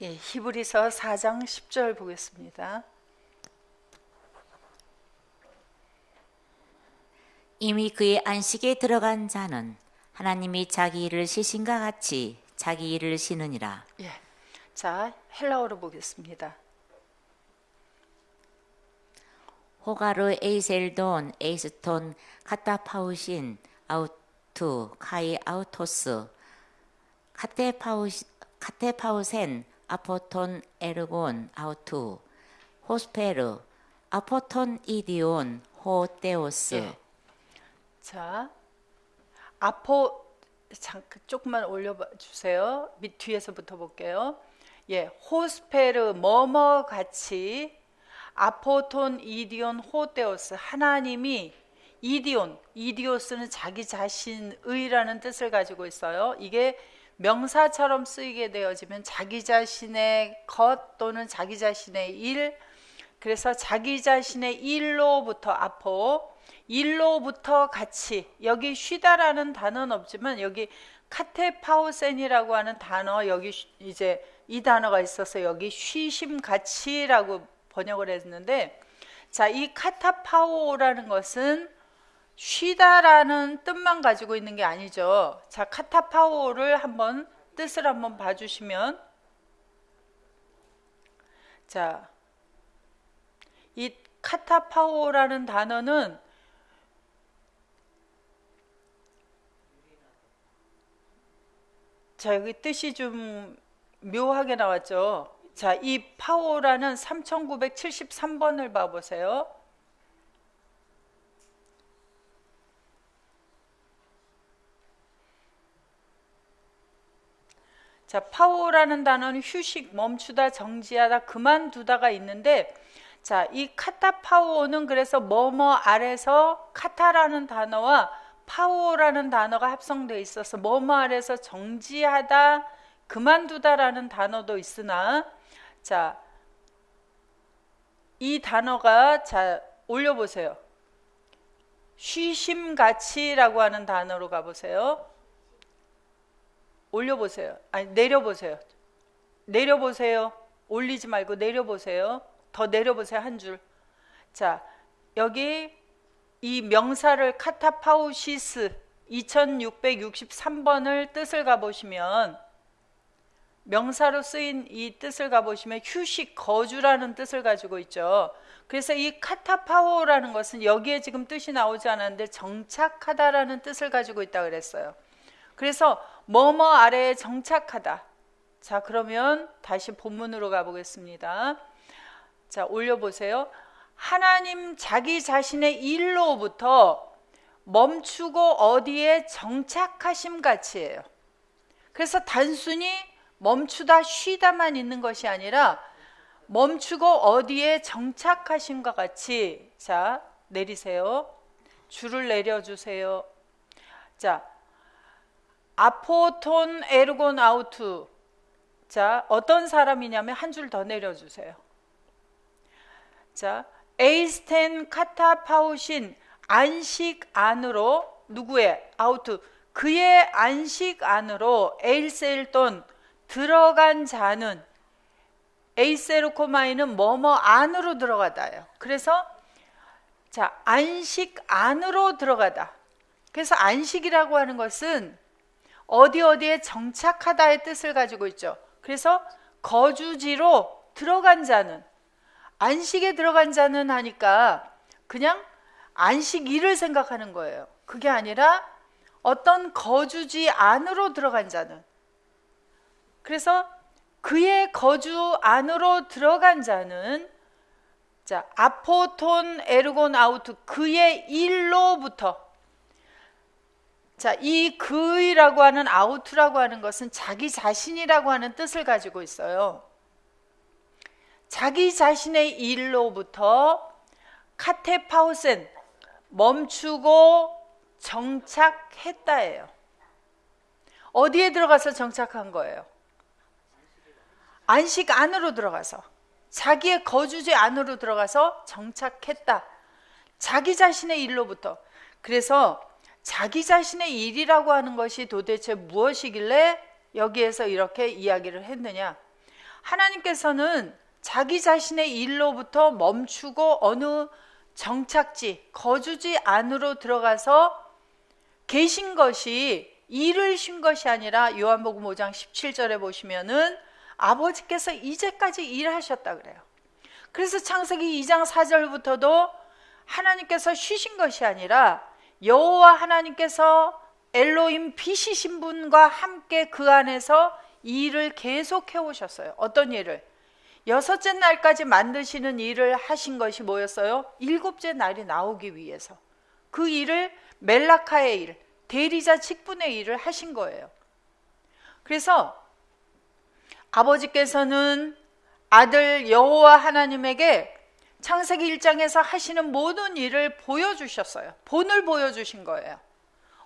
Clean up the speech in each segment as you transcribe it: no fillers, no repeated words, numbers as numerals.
예, 히브리서 4장 10절 보겠습니다. 이미 그의 안식에 들어간 자는 하나님이 자기 일을 쉬신가 같이 자기 일을 쉬느니라. 예, 자 헬라어로 보겠습니다. 호가르 에이셀돈 에이스톤 카타파우신 아우투 카이 아우토스 카테파우센 아포톤 에르곤 아우투 호스페르 아포톤 이디온 호테오스. 예. 자 잠깐 조금만 올려봐 주세요. 밑 뒤에서부터 볼게요. 예, 호스페르 뭐뭐 같이 아포톤 이디온 호테오스 하나님이 이디오스는 자기 자신의라는 뜻을 가지고 있어요. 이게 명사처럼 쓰이게 되어지면 자기 자신의 것 또는 자기 자신의 일, 그래서 자기 자신의 일로부터 일로부터 같이, 여기 쉬다라는 단어는 없지만 여기 카테파우센이라고 하는 단어, 여기 이제 이 단어가 있어서 여기 쉬심 같이라고 번역을 했는데, 자, 이 카타파오라는 것은 쉬다라는 뜻만 가지고 있는 게 아니죠. 자, 카타파오를 한번 뜻을 한번 봐주시면, 자, 이 카타파오라는 단어는 자, 여기 뜻이 좀 묘하게 나왔죠. 자, 이 파오라는 3973번을 봐보세요. 자, 파오라는 단어는 휴식, 멈추다, 정지하다, 그만두다가 있는데, 자, 이 카타파오는 그래서 뭐뭐 아래서 카타라는 단어와 파오라는 단어가 합성되어 있어서 뭐뭐 아래서 정지하다, 그만두다라는 단어도 있으나, 자, 이 단어가, 자, 올려보세요. 쉬심같이라고 하는 단어로 가보세요. 올려보세요. 아니, 내려보세요. 내려보세요. 올리지 말고 내려보세요. 더 내려보세요. 한 줄. 자, 여기 이 명사를 카타파우시스 2663번을 뜻을 가보시면, 명사로 쓰인 이 뜻을 가보시면 휴식, 거주라는 뜻을 가지고 있죠. 그래서 이 카타파오라는 것은 여기에 지금 뜻이 나오지 않았는데 정착하다라는 뜻을 가지고 있다 그랬어요. 그래서 뭐뭐 아래에 정착하다. 자, 그러면 다시 본문으로 가보겠습니다. 자, 올려보세요. 하나님 자기 자신의 일로부터 멈추고 어디에 정착하심 같이예요. 그래서 단순히 멈추다 쉬다만 있는 것이 아니라 멈추고 어디에 정착하심과 같이, 자, 내리세요. 줄을 내려주세요. 자, 아포톤 에르곤 아우투. 자, 어떤 사람이냐면 한 줄 더 내려주세요. 자, 에이스텐 카타파우신 안식 안으로, 누구의? 아우투. 그의 안식 안으로 에일셀돈 들어간 자는, 에이세르코마이는 뭐뭐 안으로 들어가다예요. 그래서 자, 안식 안으로 들어가다. 그래서 안식이라고 하는 것은 어디에 정착하다의 뜻을 가지고 있죠. 그래서 거주지로 들어간 자는, 안식에 들어간 자는 하니까 그냥 안식일을 생각하는 거예요. 그게 아니라 어떤 거주지 안으로 들어간 자는, 그래서 그의 거주 안으로 들어간 자는, 자, 아포톤 에르곤 아우트, 그의 일로부터. 자, 이 그이라고 하는 아우트라고 하는 것은 자기 자신이라고 하는 뜻을 가지고 있어요. 자기 자신의 일로부터 카테파우센, 멈추고 정착했다예요. 어디에 들어가서 정착한 거예요? 안식 안으로 들어가서, 자기의 거주지 안으로 들어가서 정착했다. 자기 자신의 일로부터. 그래서 자기 자신의 일이라고 하는 것이 도대체 무엇이길래 여기에서 이렇게 이야기를 했느냐? 하나님께서는 자기 자신의 일로부터 멈추고 어느 정착지, 거주지 안으로 들어가서 계신 것이 일을 쉰 것이 아니라 요한복음 5장 17절에 보시면은 아버지께서 이제까지 일하셨다 그래요. 그래서 창세기 2장 4절부터도 하나님께서 쉬신 것이 아니라 여호와 하나님께서 엘로힘 빛이신 분과 함께 그 안에서 일을 계속해 오셨어요. 어떤 일을? 여섯째 날까지 만드시는 일을 하신 것이 뭐였어요? 일곱째 날이 나오기 위해서. 그 일을 멜라카의 일, 대리자 직분의 일을 하신 거예요. 그래서 아버지께서는 아들 여호와 하나님에게 창세기 1장에서 하시는 모든 일을 보여주셨어요. 본을 보여주신 거예요.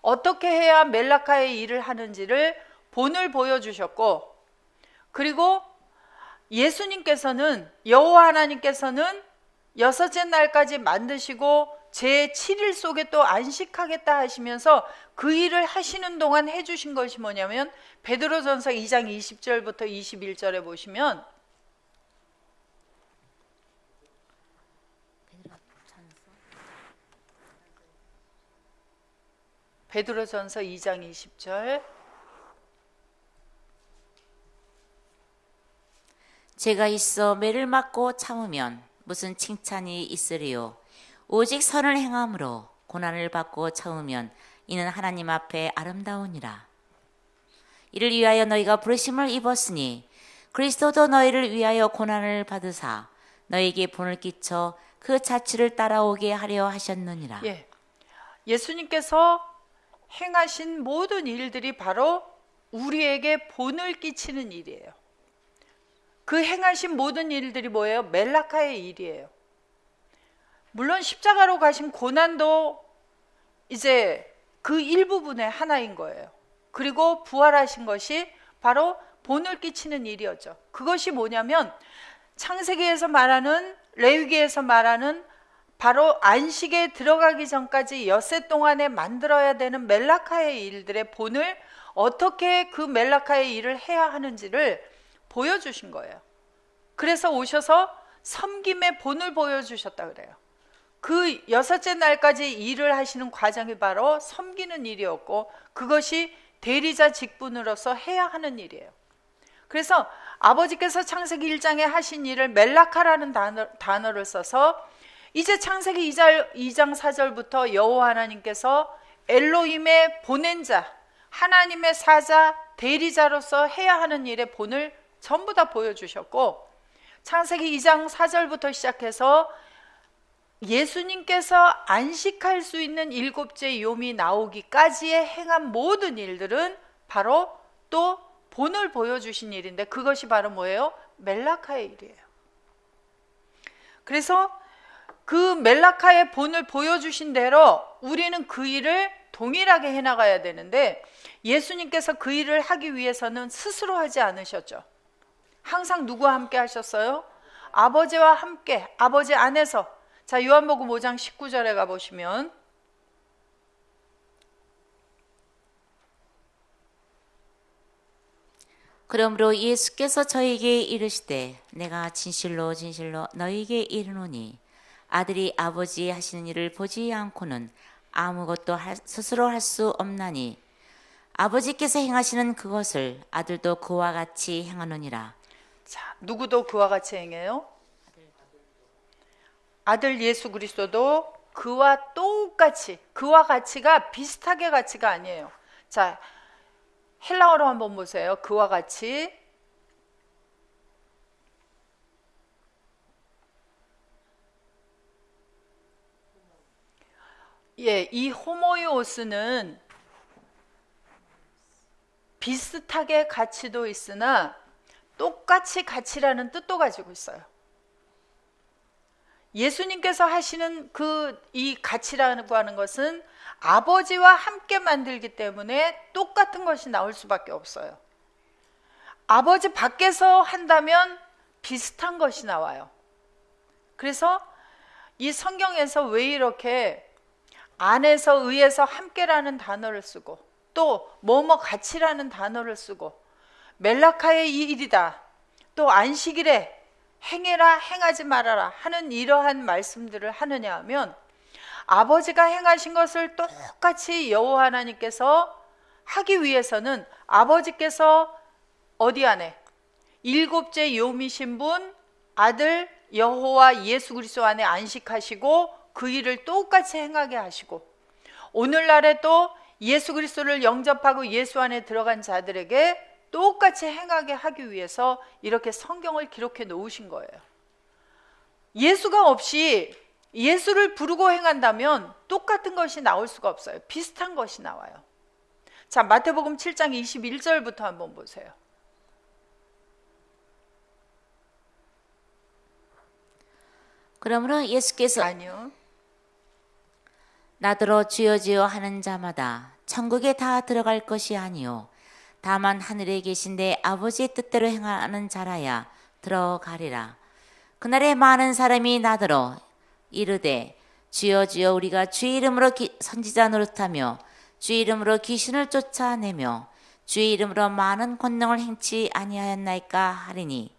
어떻게 해야 멜라카의 일을 하는지를 본을 보여주셨고, 그리고 예수님께서는, 여호와 하나님께서는 여섯째 날까지 만드시고 제7일 속에 또 안식하겠다 하시면서 그 일을 하시는 동안 해주신 것이 뭐냐면 베드로전서 2장 20절부터 21절에 보시면 베드로전서 2장 20절 제가 있어 매를 맞고 참으면 무슨 칭찬이 있으리요. 오직 선을 행함으로 고난을 받고 참으면 이는 하나님 앞에 아름다우니라. 이를 위하여 너희가 부르심을 입었으니 그리스도도 너희를 위하여 고난을 받으사 너희에게 본을 끼쳐 그 자취를 따라오게 하려 하셨느니라. 예수님께서 행하신 모든 일들이 바로 우리에게 본을 끼치는 일이에요. 그 행하신 모든 일들이 뭐예요? 멜라카의 일이에요. 물론 십자가로 가신 고난도 이제 그 일부분의 하나인 거예요. 그리고 부활하신 것이 바로 본을 끼치는 일이었죠. 그것이 뭐냐면 창세기에서 말하는, 레위기에서 말하는 바로 안식에 들어가기 전까지 엿새 동안에 만들어야 되는 멜라카의 일들의 본을 어떻게 그 멜라카의 일을 해야 하는지를 보여주신 거예요. 그래서 오셔서 섬김의 본을 보여주셨다 그래요. 그 여섯째 날까지 일을 하시는 과정이 바로 섬기는 일이었고 그것이 대리자 직분으로서 해야 하는 일이에요. 그래서 아버지께서 창세기 1장에 하신 일을 멜라카라는 단어를 써서 이제 창세기 2장 4절부터 여호와 하나님께서 엘로힘의 보낸 자, 하나님의 사자, 대리자로서 해야 하는 일의 본을 전부 다 보여주셨고 창세기 2장 4절부터 시작해서 예수님께서 안식할 수 있는 일곱째 요미 나오기까지의 행한 모든 일들은 바로 또 본을 보여주신 일인데 그것이 바로 뭐예요? 멜라카의 일이에요. 그래서 그 멜라카의 본을 보여주신 대로 우리는 그 일을 동일하게 해나가야 되는데 예수님께서 그 일을 하기 위해서는 스스로 하지 않으셨죠. 항상 누구와 함께 하셨어요? 아버지와 함께, 아버지 안에서. 자, 요한복음 5장 19절에 가보시면 그러므로 예수께서 저에게 이르시되 내가 진실로 진실로 너희에게 이르노니 아들이 아버지 하시는 일을 보지 않고는 아무것도 스스로 할 수 없나니 아버지께서 행하시는 그것을 아들도 그와 같이 행하느니라. 자, 누구도 그와 같이 행해요? 아들 예수 그리스도도 그와 똑같이, 그와 같이가 비슷하게 같이가 아니에요. 자, 헬라어로 한번 보세요. 그와 같이. 이 호모이오스는 비슷하게 가치도 있으나 똑같이 가치라는 뜻도 가지고 있어요. 예수님께서 하시는 이 가치라고 하는 것은 아버지와 함께 만들기 때문에 똑같은 것이 나올 수밖에 없어요. 아버지 밖에서 한다면 비슷한 것이 나와요. 그래서 이 성경에서 왜 이렇게 안에서 의에서 함께라는 단어를 쓰고 또 뭐뭐 같이라는 단어를 쓰고 멜라카의 일이다, 또 안식일에 행해라 행하지 말아라 하는 이러한 말씀들을 하느냐 하면 아버지가 행하신 것을 똑같이 여호와 하나님께서 하기 위해서는 아버지께서 어디 안에 일곱째 요미신 분 아들 여호와 예수 그리스도 안에 안식하시고 그 일을 똑같이 행하게 하시고 오늘날에 또 예수 그리스도를 영접하고 예수 안에 들어간 자들에게 똑같이 행하게 하기 위해서 이렇게 성경을 기록해 놓으신 거예요. 예수가 없이 예수를 부르고 행한다면 똑같은 것이 나올 수가 없어요. 비슷한 것이 나와요. 자, 마태복음 7장 21절부터 한번 보세요. 그러므로 예수께서 아니요. 나더러 주여 주여 하는 자마다 천국에 다 들어갈 것이 아니요 다만 하늘에 계신 내 아버지의 뜻대로 행하는 자라야 들어가리라. 그날에 많은 사람이 나더러 이르되 주여 주여 우리가 주의 이름으로 선지자 노릇하며 주의 이름으로 귀신을 쫓아내며 주의 이름으로 많은 권능을 행치 아니하였나이까 하리니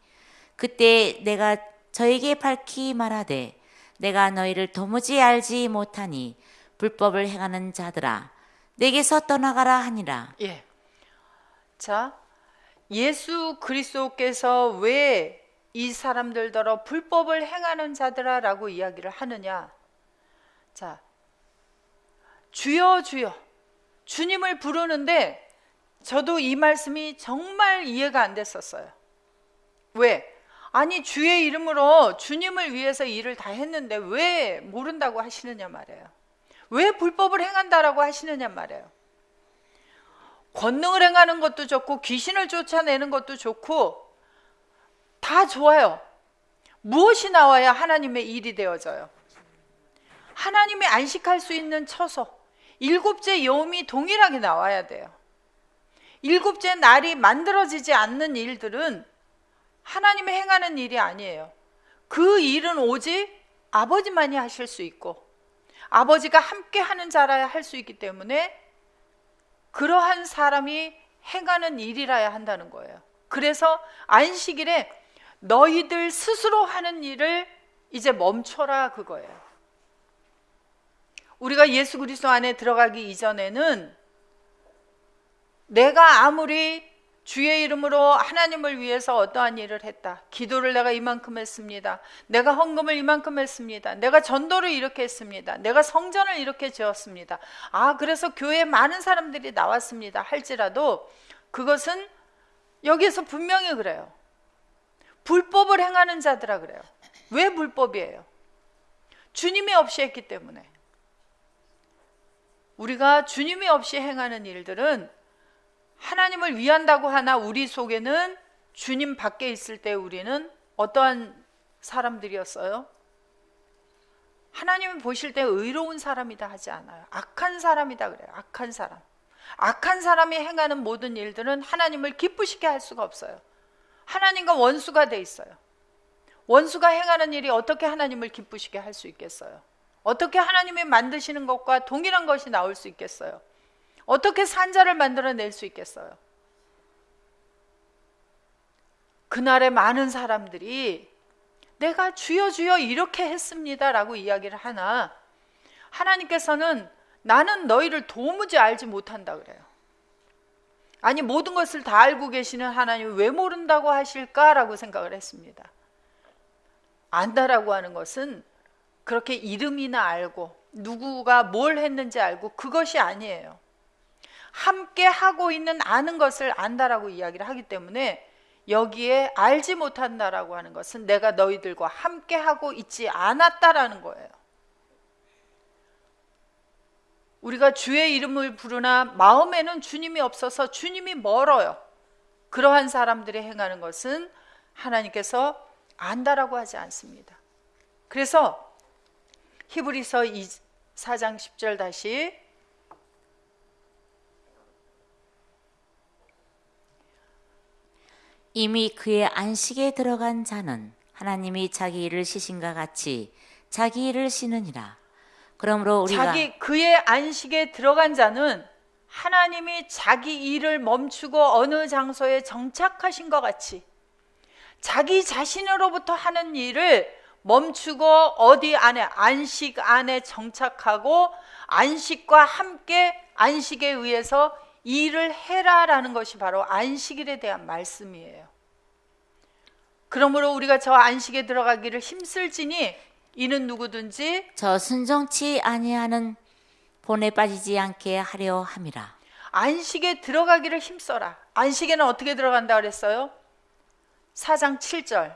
그때 내가 저에게 밝히 말하되 내가 너희를 도무지 알지 못하니 불법을 행하는 자들아 내게서 떠나가라 하니라. 예. 자, 예수 그리스도께서 왜 이 사람들더러 불법을 행하는 자들아라고 이야기를 하느냐? 자, 주여 주여 주님을 부르는데 저도 이 말씀이 정말 이해가 안 됐었어요. 왜? 아니 주의 이름으로 주님을 위해서 일을 다 했는데 왜 모른다고 하시느냐 말이에요. 왜 불법을 행한다라고 하시느냐 말이에요. 권능을 행하는 것도 좋고 귀신을 쫓아내는 것도 좋고 다 좋아요. 무엇이 나와야 하나님의 일이 되어져요? 하나님이 안식할 수 있는 처소, 일곱째 여음이 동일하게 나와야 돼요. 일곱째 날이 만들어지지 않는 일들은 하나님이 행하는 일이 아니에요. 그 일은 오직 아버지만이 하실 수 있고 아버지가 함께 하는 자라야 할 수 있기 때문에 그러한 사람이 행하는 일이라야 한다는 거예요. 그래서 안식일에 너희들 스스로 하는 일을 이제 멈춰라 그거예요. 우리가 예수 그리스도 안에 들어가기 이전에는 내가 아무리 주의 이름으로 하나님을 위해서 어떠한 일을 했다. 기도를 내가 이만큼 했습니다. 내가 헌금을 이만큼 했습니다. 내가 전도를 이렇게 했습니다. 내가 성전을 이렇게 지었습니다. 아, 그래서 교회에 많은 사람들이 나왔습니다. 할지라도 그것은 여기에서 분명히 그래요. 불법을 행하는 자들아 그래요. 왜 불법이에요? 주님이 없이 했기 때문에. 우리가 주님이 없이 행하는 일들은 하나님을 위한다고 하나 우리 속에는 주님 밖에 있을 때 우리는 어떠한 사람들이었어요? 하나님이 보실 때 의로운 사람이다 하지 않아요. 악한 사람이다 그래요. 악한 사람. 악한 사람이 행하는 모든 일들은 하나님을 기쁘시게 할 수가 없어요. 하나님과 원수가 돼 있어요. 원수가 행하는 일이 어떻게 하나님을 기쁘시게 할 수 있겠어요? 어떻게 하나님이 만드시는 것과 동일한 것이 나올 수 있겠어요? 어떻게 산자를 만들어낼 수 있겠어요? 그날에 많은 사람들이 내가 주여 주여 이렇게 했습니다 라고 이야기를 하나 하나님께서는 나는 너희를 도무지 알지 못한다 그래요. 아니 모든 것을 다 알고 계시는 하나님이 왜 모른다고 하실까라고 생각을 했습니다. 안다라고 하는 것은 그렇게 이름이나 알고 누구가 뭘 했는지 알고 그것이 아니에요. 함께 하고 있는 아는 것을 안다라고 이야기를 하기 때문에 여기에 알지 못한다라고 하는 것은 내가 너희들과 함께 하고 있지 않았다라는 거예요. 우리가 주의 이름을 부르나 마음에는 주님이 없어서 주님이 멀어요. 그러한 사람들이 행하는 것은 하나님께서 안다라고 하지 않습니다. 그래서 히브리서 4장 10절 다시 이미 그의 안식에 들어간 자는 하나님이 자기 일을 쉬신과 같이 자기 일을 쉬느니라. 그러므로 우리가 그의 안식에 들어간 자는 하나님이 자기 일을 멈추고 어느 장소에 정착하신 것 같이 자기 자신으로부터 하는 일을 멈추고 어디 안에, 안식 안에 정착하고 안식과 함께 안식에 의해서 일을 해라라는 것이 바로 안식일에 대한 말씀이에요. 그러므로 우리가 저 안식에 들어가기를 힘쓸지니 이는 누구든지 저 순종치 아니하는 본에 빠지지 않게 하려 함이라. 안식에 들어가기를 힘써라. 안식에는 어떻게 들어간다 그랬어요? 4장 7절.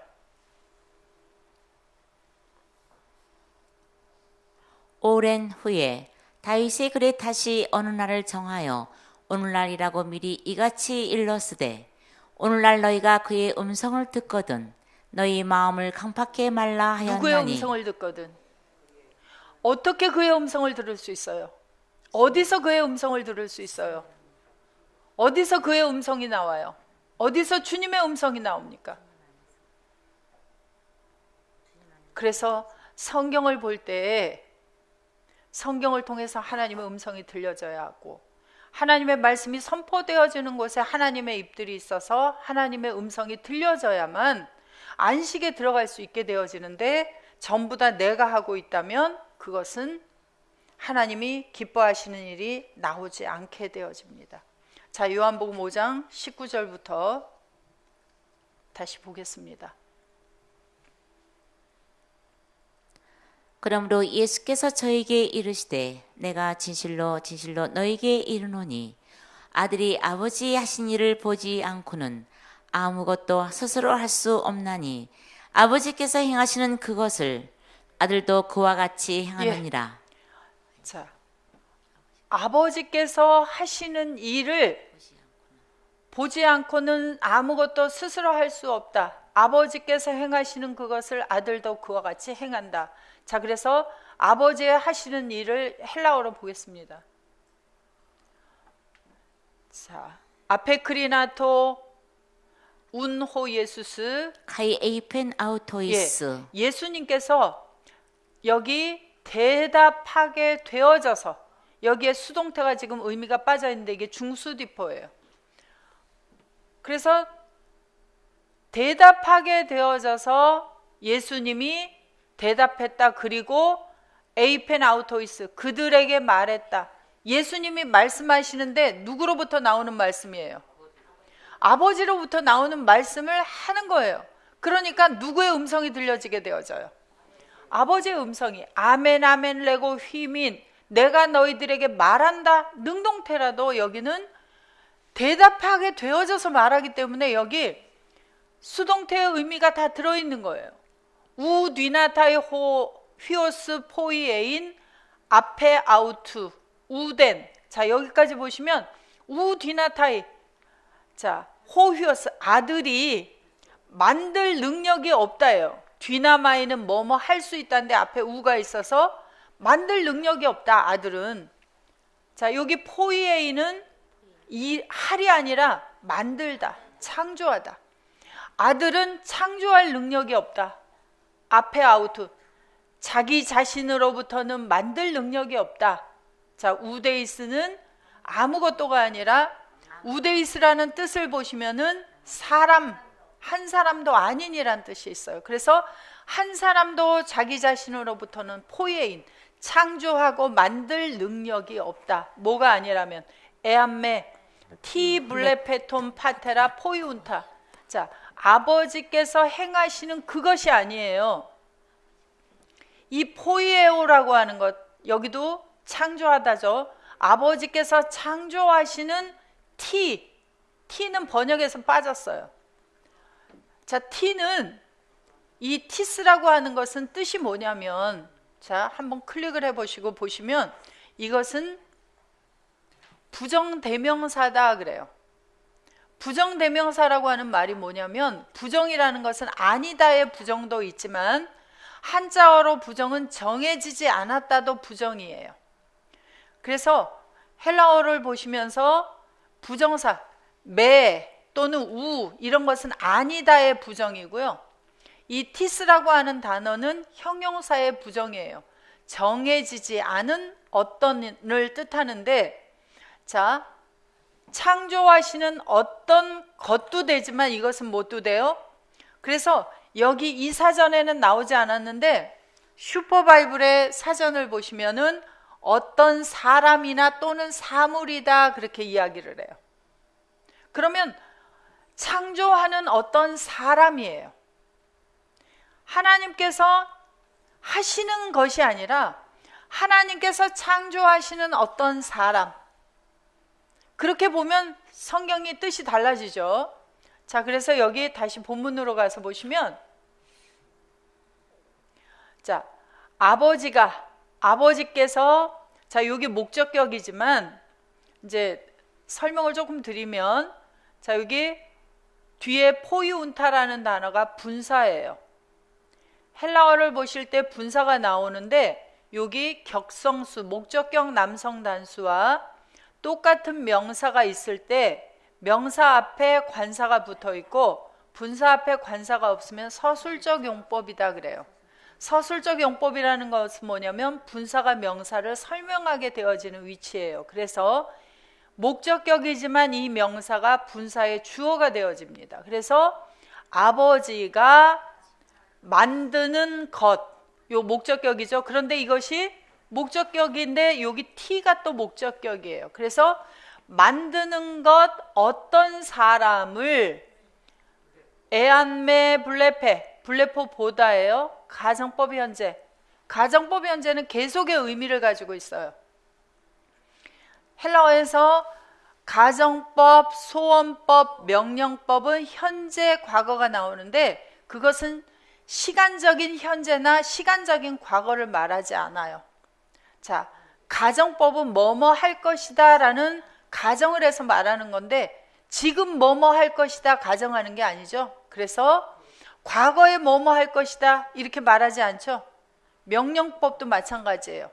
오랜 후에 다윗의 글에 다시 어느 날을 정하여 오늘날이라고 미리 이같이 일렀으되 오늘날 너희가 그의 음성을 듣거든 너희 마음을 강팍해 말라 누구의 하였나니. 음성을 듣거든. 어떻게 그의 음성을 들을 수 있어요? 어디서 그의 음성을 들을 수 있어요? 어디서 그의 음성이 나와요? 어디서 주님의 음성이 나옵니까? 그래서 성경을 볼 때 성경을 통해서 하나님의 음성이 들려져야 하고 하나님의 말씀이 선포되어지는 곳에 하나님의 입들이 있어서 하나님의 음성이 들려져야만 안식에 들어갈 수 있게 되어지는데 전부 다 내가 하고 있다면 그것은 하나님이 기뻐하시는 일이 나오지 않게 되어집니다. 자, 요한복음 5장 19절부터 다시 보겠습니다. 그러므로 예수께서 저에게 이르시되 내가 진실로 진실로 너에게 이르노니 아들이 아버지 하신 일을 보지 않고는 아무것도 스스로 할 수 없나니 아버지께서 행하시는 그것을 아들도 그와 같이 행하느니라. 자, 아버지께서 하시는 일을 보지 않고는 아무것도 스스로 할 수 없다. 아버지께서 행하시는 그것을 아들도 그와 같이 행한다. 자, 그래서 아버지의 하시는 일을 헬라어로 보겠습니다. 자, 아페크리나토 운호 예수스 카이 에이펜 아우토이스. 예수님께서 여기 대답하게 되어져서 여기에 수동태가 지금 의미가 빠져 있는데 이게 중수디포예요. 그래서 대답하게 되어져서 예수님이 대답했다. 그리고 에이펜 아우토이스 그들에게 말했다. 예수님이 말씀하시는데 누구로부터 나오는 말씀이에요? 아버지로부터 나오는 말씀을 하는 거예요. 그러니까 누구의 음성이 들려지게 되어져요? 아버지의 음성이 아멘 아멘 레고 휘민 내가 너희들에게 말한다. 능동태라도 여기는 대답하게 되어져서 말하기 때문에 여기 수동태의 의미가 다 들어있는 거예요. 우 뒤나타의 호 휘오스 포이에인 앞에 아우투 우덴. 자, 여기까지 보시면 우 뒤나타이 자 호휘오스 아들이 만들 능력이 없다예요. 뒤나마이는 뭐뭐 할 수 있다는데 앞에 우가 있어서 만들 능력이 없다 아들은. 자, 여기 포이에인은 이 할이 아니라 만들다 창조하다. 아들은 창조할 능력이 없다. 앞에 아우트 자기 자신으로부터는 만들 능력이 없다. 자, 우데이스는 아무것도가 아니라 우데이스라는 뜻을 보시면은 사람 한 사람도 아닌이란 뜻이 있어요. 그래서 한 사람도 자기 자신으로부터는 포예인 창조하고 만들 능력이 없다. 뭐가 아니라면 에암메 티 블레페톤 파테라 포이운타. 자, 아버지께서 행하시는 그것이 아니에요. 이 포이에오라고 하는 것 여기도 창조하다죠. 아버지께서 창조하시는 T는 번역에서 빠졌어요. 자, T는 이 티스라고 하는 것은 뜻이 뭐냐면 자, 한번 클릭을 해보시고 보시면 이것은 부정대명사다 그래요. 부정대명사라고 하는 말이 뭐냐면 부정이라는 것은 아니다의 부정도 있지만 한자어로 부정은 정해지지 않았다도 부정이에요. 그래서 헬라어를 보시면서 부정사 매 또는 우 이런 것은 아니다의 부정이고요. 이 티스라고 하는 단어는 형용사의 부정이에요. 정해지지 않은 어떤을 뜻하는데 자, 창조하시는 어떤 것도 되지만 이것은 뭣도 돼요? 그래서 여기 이 사전에는 나오지 않았는데 슈퍼바이블의 사전을 보시면은 어떤 사람이나 또는 사물이다 그렇게 이야기를 해요. 그러면 창조하는 어떤 사람이에요. 하나님께서 하시는 것이 아니라 하나님께서 창조하시는 어떤 사람. 그렇게 보면 성경이 뜻이 달라지죠. 자, 그래서 여기 다시 본문으로 가서 보시면, 자, 아버지께서, 자, 여기 목적격이지만 이제 설명을 조금 드리면, 자, 여기 뒤에 포이운타라는 단어가 분사예요. 헬라어를 보실 때 분사가 나오는데 여기 격성수, 목적격 남성 단수와 똑같은 명사가 있을 때 명사 앞에 관사가 붙어 있고 분사 앞에 관사가 없으면 서술적 용법이다 그래요. 서술적 용법이라는 것은 뭐냐면 분사가 명사를 설명하게 되어지는 위치예요. 그래서 목적격이지만 이 명사가 분사의 주어가 되어집니다. 그래서 아버지가 만드는 것, 요 목적격이죠. 그런데 이것이 목적격인데 여기 T가 또 목적격이에요. 그래서 만드는 것, 어떤 사람을 에안메 블레포 보다예요. 가정법 현재. 가정법 현재는 계속의 의미를 가지고 있어요. 헬라어에서 가정법, 소원법, 명령법은 현재 과거가 나오는데 그것은 시간적인 현재나 시간적인 과거를 말하지 않아요. 자, 가정법은 뭐뭐 할 것이다 라는 가정을 해서 말하는 건데 지금 뭐뭐 할 것이다 가정하는 게 아니죠. 그래서 과거에 뭐뭐 할 것이다 이렇게 말하지 않죠. 명령법도 마찬가지예요.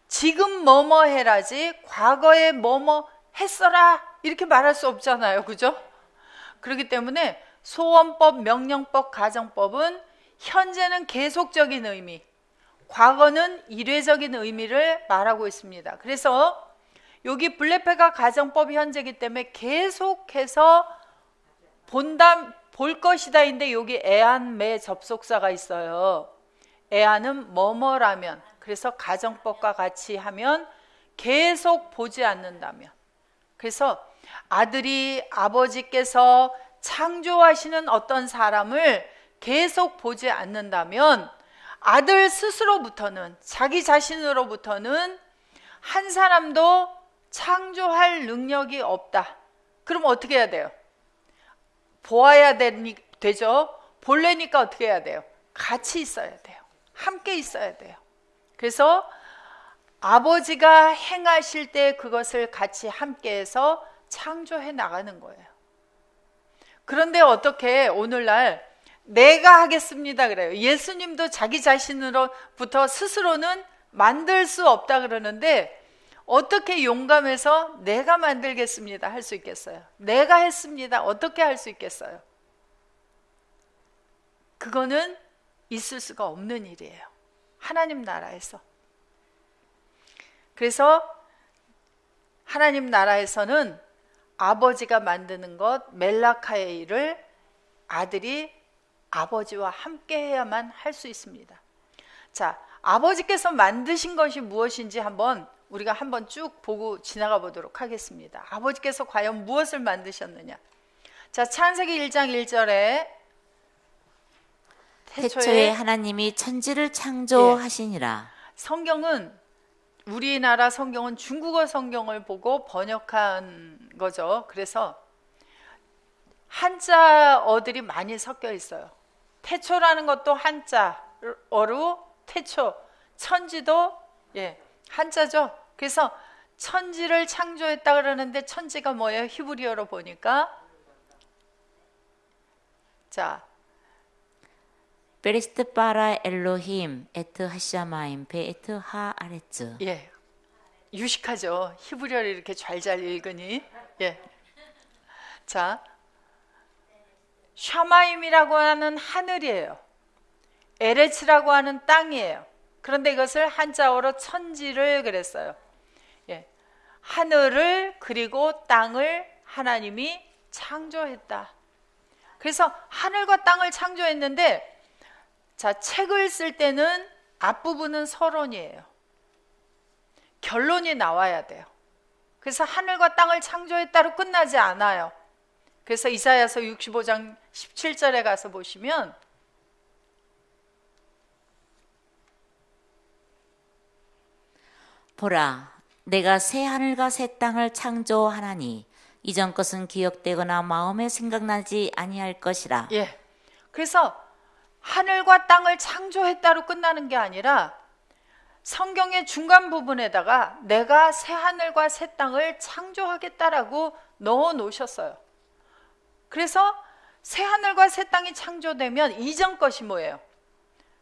지금 뭐뭐 해라지 과거에 뭐뭐 했어라 이렇게 말할 수 없잖아요. 그죠? 그렇기 때문에 소원법, 명령법, 가정법은 현재는 계속적인 의미, 과거는 일회적인 의미를 말하고 있습니다. 그래서 여기 블레페가 가정법 현재이기 때문에 계속해서 볼 것이다인데 여기 에안메 접속사가 있어요. 에안은 뭐뭐라면, 그래서 가정법과 같이 하면 계속 보지 않는다면. 그래서 아버지께서 창조하시는 어떤 사람을 계속 보지 않는다면 아들 스스로부터는, 자기 자신으로부터는 한 사람도 창조할 능력이 없다. 그럼 어떻게 해야 돼요? 보아야 되죠. 보려니까 어떻게 해야 돼요? 같이 있어야 돼요. 함께 있어야 돼요. 그래서 아버지가 행하실 때 그것을 같이 함께해서 창조해 나가는 거예요. 그런데 어떻게 오늘날 내가 하겠습니다 그래요. 예수님도 자기 자신으로부터 스스로는 만들 수 없다 그러는데 어떻게 용감해서 내가 만들겠습니다 할 수 있겠어요? 내가 했습니다 어떻게 할 수 있겠어요? 그거는 있을 수가 없는 일이에요. 하나님 나라에서. 그래서 하나님 나라에서는 아버지가 만드는 것, 멜라카의 일을 아들이 아버지와 함께 해야만 할 수 있습니다. 자, 아버지께서 만드신 것이 무엇인지 우리가 한번 쭉 보고 지나가 보도록 하겠습니다. 아버지께서 과연 무엇을 만드셨느냐? 자, 창세기 1장 1절에 태초에 하나님이 천지를 창조하시니라. 우리나라 성경은 중국어 성경을 보고 번역한 거죠. 그래서 한자어들이 많이 섞여 있어요. 태초라는 것도 한자어로 태초, 천지도 한자죠. 그래서 천지를 창조했다 그러는데 천지가 뭐예요? 히브리어로 보니까 자, 베리스트 바라 엘로힘 에트 하샤마임 베에트 하아레츠. 예, 유식하죠. 히브리어를 이렇게 잘 읽으니. 예, 자, 샤마임이라고 하는 하늘이에요. 에레츠라고 하는 땅이에요. 그런데 이것을 한자어로 천지를 그랬어요. 예, 하늘을 그리고 땅을 하나님이 창조했다. 그래서 하늘과 땅을 창조했는데, 자, 책을 쓸 때는 앞부분은 서론이에요. 결론이 나와야 돼요. 그래서 하늘과 땅을 창조했다로 끝나지 않아요. 그래서 이사야서 65장 17절에 가서 보시면 보라, 내가 새 하늘과 새 땅을 창조하나니 이전 것은 기억되거나 마음에 생각나지 아니할 것이라. 예. 그래서 하늘과 땅을 창조했다로 끝나는 게 아니라 성경의 중간 부분에다가 내가 새 하늘과 새 땅을 창조하겠다라고 넣어 놓으셨어요. 그래서 새 하늘과 새 땅이 창조되면 이전 것이 뭐예요?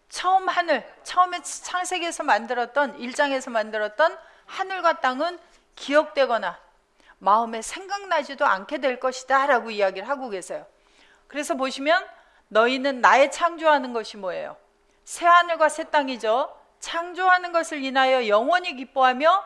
처음 하늘, 처음에 창세기에서 만들었던 1장에서 만들었던 하늘과 땅은 기억되거나 마음에 생각나지도 않게 될 것이다 라고 이야기를 하고 계세요. 그래서 보시면 너희는 나의 창조하는 것이 뭐예요? 새 하늘과 새 땅이죠. 창조하는 것을 인하여 영원히 기뻐하며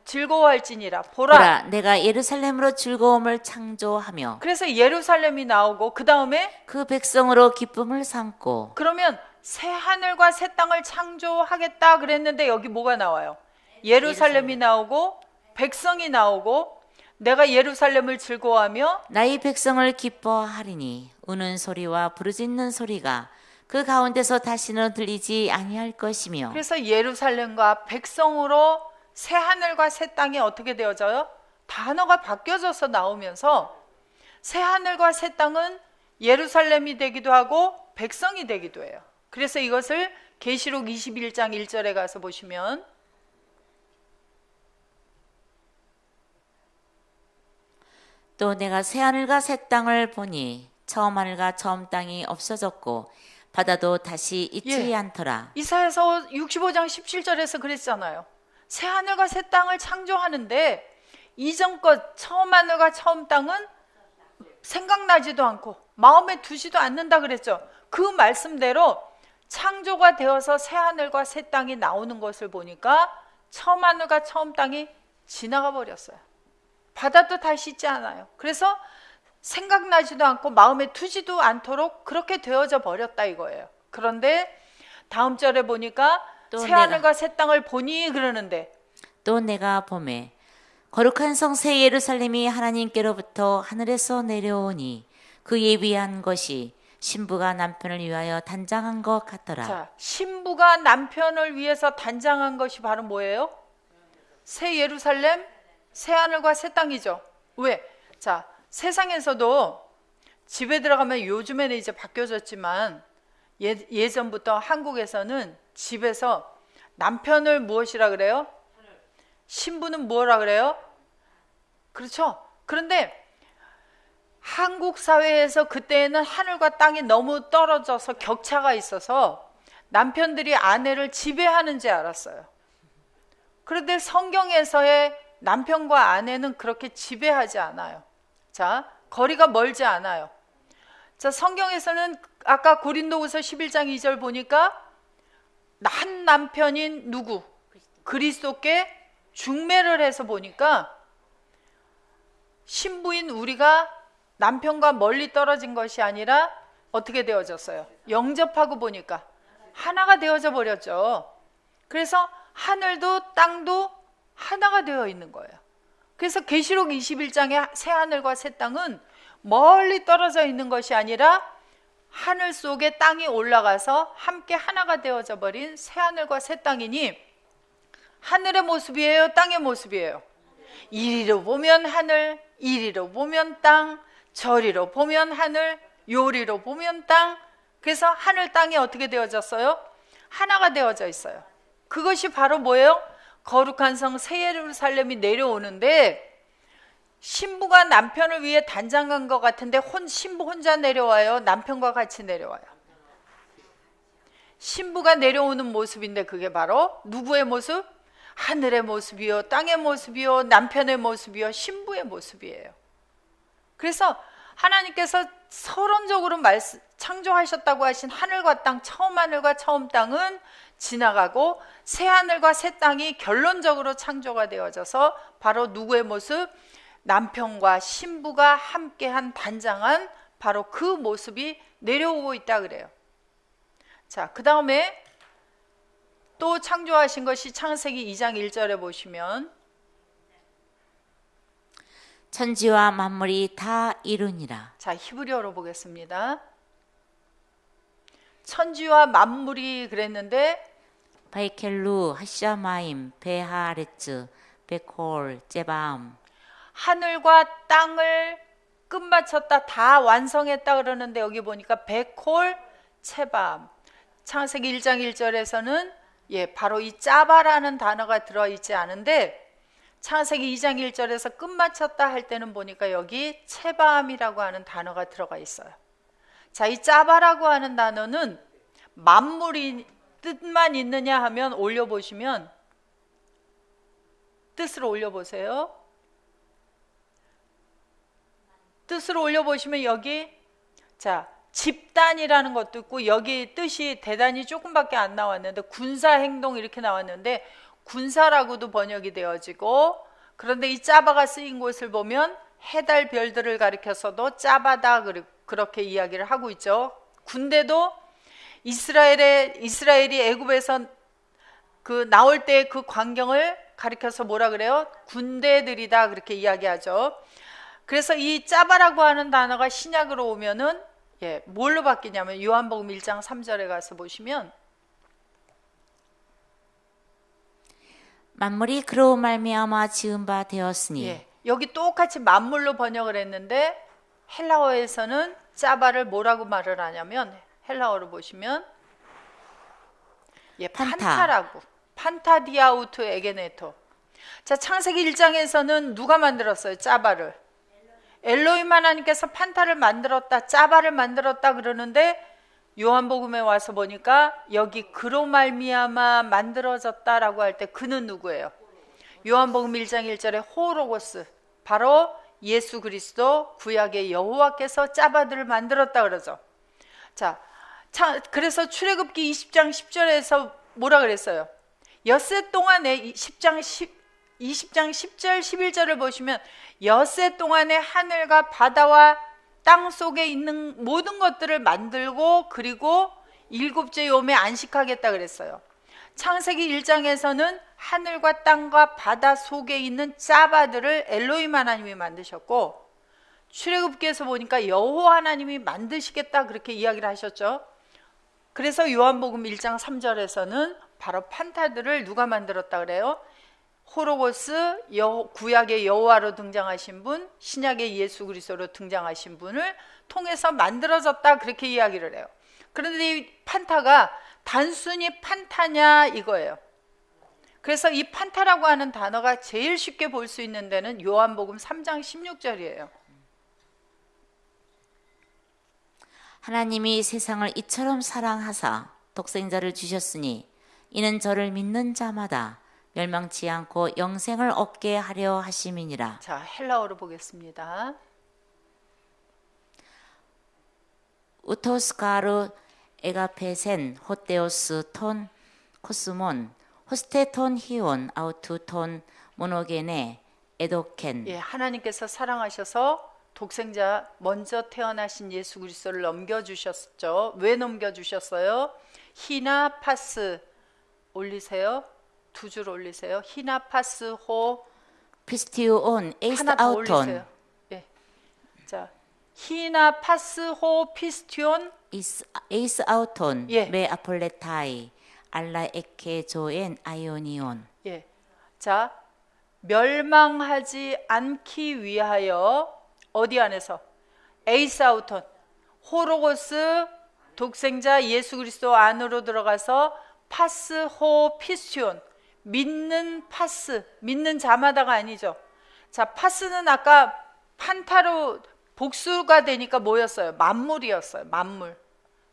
즐거워할지니라. 보라, 내가 예루살렘으로 즐거움을 창조하며 그래서 예루살렘이 나오고 그 다음에 그 백성으로 기쁨을 삼고. 그러면 새 하늘과 새 땅을 창조하겠다 그랬는데 여기 뭐가 나와요? 예루살렘이 나오고 백성이 나오고 내가 예루살렘을 즐거워하며 나의 백성을 기뻐하리니 우는 소리와 부르짖는 소리가 그 가운데서 다시는 들리지 아니할 것이며. 그래서 예루살렘과 백성으로 새 하늘과 새 땅이 어떻게 되어져요? 단어가 바뀌어져서 나오면서 새 하늘과 새 땅은 예루살렘이 되기도 하고 백성이 되기도 해요. 그래서 이것을 계시록 21장 1절에 가서 보시면 또 내가 새 하늘과 새 땅을 보니 처음 하늘과 처음 땅이 없어졌고 바다도 다시 있지 않더라. 이사야서 65장 17절에서 그랬잖아요. 새 하늘과 새 땅을 창조하는데 이전 것 처음 하늘과 처음 땅은 생각나지도 않고 마음에 두지도 않는다 그랬죠. 그 말씀대로 창조가 되어서 새 하늘과 새 땅이 나오는 것을 보니까 처음 하늘과 처음 땅이 지나가 버렸어요. 바다도 다시 있지 않아요. 그래서 생각나지도 않고 마음에 두지도 않도록 그렇게 되어져 버렸다 이거예요. 그런데 다음 절에 보니까 새 하늘과 새 땅을 보니 그러는데 또 내가 보매 거룩한 성 새 예루살렘이 하나님께로부터 하늘에서 내려오니 그 예비한 것이 신부가 남편을 위하여 단장한 것 같더라. 자, 신부가 남편을 위해서 단장한 것이 바로 뭐예요? 새 예루살렘, 새 하늘과 새 땅이죠. 왜? 자, 세상에서도 집에 들어가면 요즘에는 이제 바뀌어졌지만 예전부터 한국에서는 집에서 남편을 무엇이라 그래요? 신부는 뭐라 그래요? 그렇죠. 그런데 한국 사회에서 그때는 하늘과 땅이 너무 떨어져서 격차가 있어서 남편들이 아내를 지배하는지 알았어요. 그런데 성경에서의 남편과 아내는 그렇게 지배하지 않아요. 자, 거리가 멀지 않아요. 자, 성경에서는 아까 고린도후서 11장 2절 보니까 한 남편인 누구? 그리스도께 중매를 해서 보니까 신부인 우리가 남편과 멀리 떨어진 것이 아니라 어떻게 되어졌어요? 영접하고 보니까 하나가 되어져 버렸죠. 그래서 하늘도 땅도 하나가 되어 있는 거예요. 그래서 계시록 21장의 새 하늘과 새 땅은 멀리 떨어져 있는 것이 아니라 하늘 속에 땅이 올라가서 함께 하나가 되어져 버린 새 하늘과 새 땅이니 하늘의 모습이에요? 땅의 모습이에요? 이리로 보면 하늘, 이리로 보면 땅, 저리로 보면 하늘, 요리로 보면 땅. 그래서 하늘 땅이 어떻게 되어졌어요? 하나가 되어져 있어요. 그것이 바로 뭐예요? 거룩한 성 새 예루살렘이 내려오는데 신부가 남편을 위해 단장한 것 같은데 신부 혼자 내려와요? 남편과 같이 내려와요? 신부가 내려오는 모습인데 그게 바로 누구의 모습? 하늘의 모습이요, 땅의 모습이요, 남편의 모습이요, 신부의 모습이에요. 그래서 하나님께서 서론적으로 창조하셨다고 하신 하늘과 땅, 처음 하늘과 처음 땅은 지나가고 새 하늘과 새 땅이 결론적으로 창조가 되어져서 바로 누구의 모습? 남편과 신부가 함께한 단장한 바로 그 모습이 내려오고 있다 그래요. 자, 그 다음에 또 창조하신 것이 창세기 2장 1절에 보시면 천지와 만물이 다 이루니라. 자, 히브리어로 보겠습니다. 천지와 만물이 그랬는데 바이켈루 하샤마임 베하레츠 베콜 제밤. 하늘과 땅을 끝마쳤다, 다 완성했다 그러는데 여기 보니까 베콜 체밤. 창세기 1장 1절에서는 바로 이 짜바라는 단어가 들어있지 않은데 창세기 2장 1절에서 끝마쳤다 할 때는 보니까 여기 체밤이라고 하는 단어가 들어가 있어요. 자, 이 짜바라고 하는 단어는 만물이 뜻만 있느냐 하면 올려보시면, 뜻으로 올려보세요. 뜻으로 올려보시면 여기 자, 집단이라는 것도 있고 여기 뜻이 대단히 조금밖에 안 나왔는데 군사행동 이렇게 나왔는데 군사라고도 번역이 되어지고, 그런데 이 짜바가 쓰인 곳을 보면 해달 별들을 가리켜서도 짜바다 그렇게 이야기를 하고 있죠. 군대도 이스라엘이 애굽에서 그 나올 때 그 광경을 가리켜서 뭐라 그래요? 군대들이다 그렇게 이야기하죠. 그래서 이 짜바라고 하는 단어가 신약으로 오면은 뭘로 바뀌냐면 요한복음 1장 3절에 가서 보시면 만물이 그로 말미암아 지은 바 되었으니. 여기 똑같이 만물로 번역을 했는데 헬라어에서는 짜바를 뭐라고 말을 하냐면 헬라어로 보시면 판타라고, 판타디아우트 에게네토. 자, 창세기 1장에서는 누가 만들었어요? 짜바를. 엘로힘 하나님께서 판타를 만들었다, 짜바를 만들었다 그러는데 요한복음에 와서 보니까 여기 그로 말미암아 만들어졌다라고 할 때 그는 누구예요? 요한복음 1장 1절에 호로고스, 바로 예수 그리스도 구약의 여호와께서 짜바들을 만들었다 그러죠. 자, 그래서 출애굽기 20장 10절에서 뭐라 그랬어요? 엿새 동안에 20장 10절 11절을 보시면 엿새 동안에 하늘과 바다와 땅 속에 있는 모든 것들을 만들고 그리고 일곱째 요음에 안식하겠다 그랬어요. 창세기 1장에서는 하늘과 땅과 바다 속에 있는 짜바들을 엘로힘 하나님이 만드셨고, 출애굽기에서 보니까 여호와 하나님이 만드시겠다 그렇게 이야기를 하셨죠. 그래서 요한복음 1장 3절에서는 바로 판타들을 누가 만들었다 그래요? 호로고스, 구약의 여호와로 등장하신 분, 신약의 예수 그리스도로 등장하신 분을 통해서 만들어졌다 그렇게 이야기를 해요. 그런데 이 판타가 단순히 판타냐 이거예요. 그래서 이 판타라고 하는 단어가 제일 쉽게 볼 수 있는 데는 요한복음 3장 16절이에요. 하나님이 세상을 이처럼 사랑하사 독생자를 주셨으니 이는 저를 믿는 자마다 멸망치 않고 영생을 얻게 하려 하심이니라. 자, 헬라어로 보겠습니다. 우토스카르 에가페센 호테오스 톤 코스몬 호스테톤 히온 아우투톤 모노게네 에도켄. 하나님께서 사랑하셔서 독생자 먼저 태어나신 예수 그리스도를 넘겨주셨죠. 왜 넘겨주셨어요? 히나 파스 올리세요. 두 줄 올리세요. 히나 파스 호 피스티온 에이스 하나 더 아우톤. 올리세요. 자, 히나 파스 호 피스티온 에이스 아우톤 예. 메 아폴레타이 알라 에케 조엔 아이오니온. 자, 멸망하지 않기 위하여 어디 안에서? 에이사우톤, 호로고스 독생자 예수 그리스도 안으로 들어가서 파스 호 피스티온, 믿는 파스, 믿는 자마다가 아니죠. 자, 파스는 아까 판타로 복수가 되니까 뭐였어요? 만물이었어요. 만물.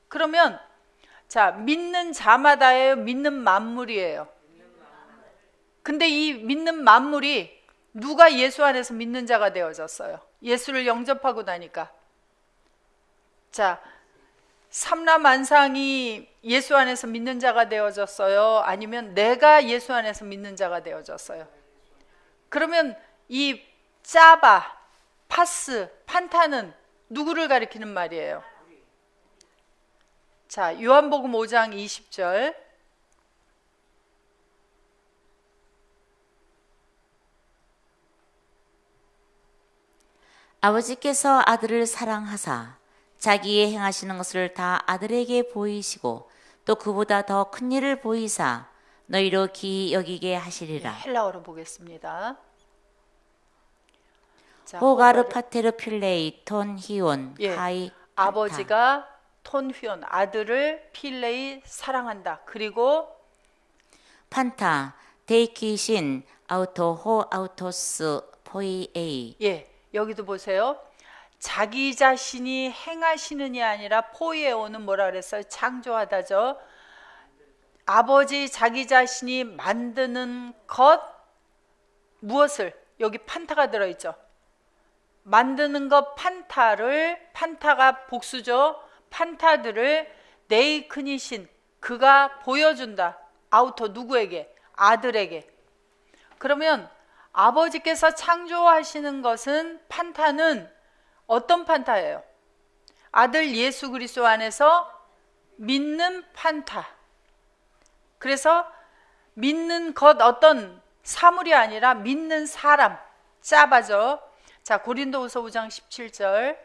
그러면 자, 믿는 자마다예요? 믿는 만물이에요? 근데 이 믿는 만물이 누가 예수 안에서 믿는 자가 되어졌어요? 예수를 영접하고 나니까. 자, 삼라만상이 예수 안에서 믿는 자가 되어졌어요? 아니면 내가 예수 안에서 믿는 자가 되어졌어요? 그러면 이 짜바, 파스, 판타는 누구를 가리키는 말이에요? 자, 요한복음 5장 20절. 아버지께서 아들을 사랑하사 자기의 행하시는 것을 다 아들에게 보이시고 또 그보다 더 큰 일을 보이사 너희로 기이 여기게 하시리라. 헬라어로 보겠습니다. 자, 호가르 파테르 필레이 톤 히온 예, 카이 아버지가 톤휘온 아들을 필레이 사랑한다. 그리고 판타 데이키신 아우토 호 아우토스 포이에이. 예, 여기도 보세요. 자기 자신이 행하시느냐 아니라 포이에오는 뭐라 그랬어요? 창조하다죠. 아버지 자기 자신이 만드는 것 무엇을? 여기 판타가 들어있죠. 만드는 것 판타가 복수죠. 판타들을 네이크니신 그가 보여준다. 아우터 누구에게? 아들에게. 그러면 아버지께서 창조하시는 것은 판타는 어떤 판타예요? 아들 예수 그리스도 안에서 믿는 판타. 그래서 믿는 것 어떤 사물이 아니라 믿는 사람, 짜바죠. 자, 고린도후서 5장 17절.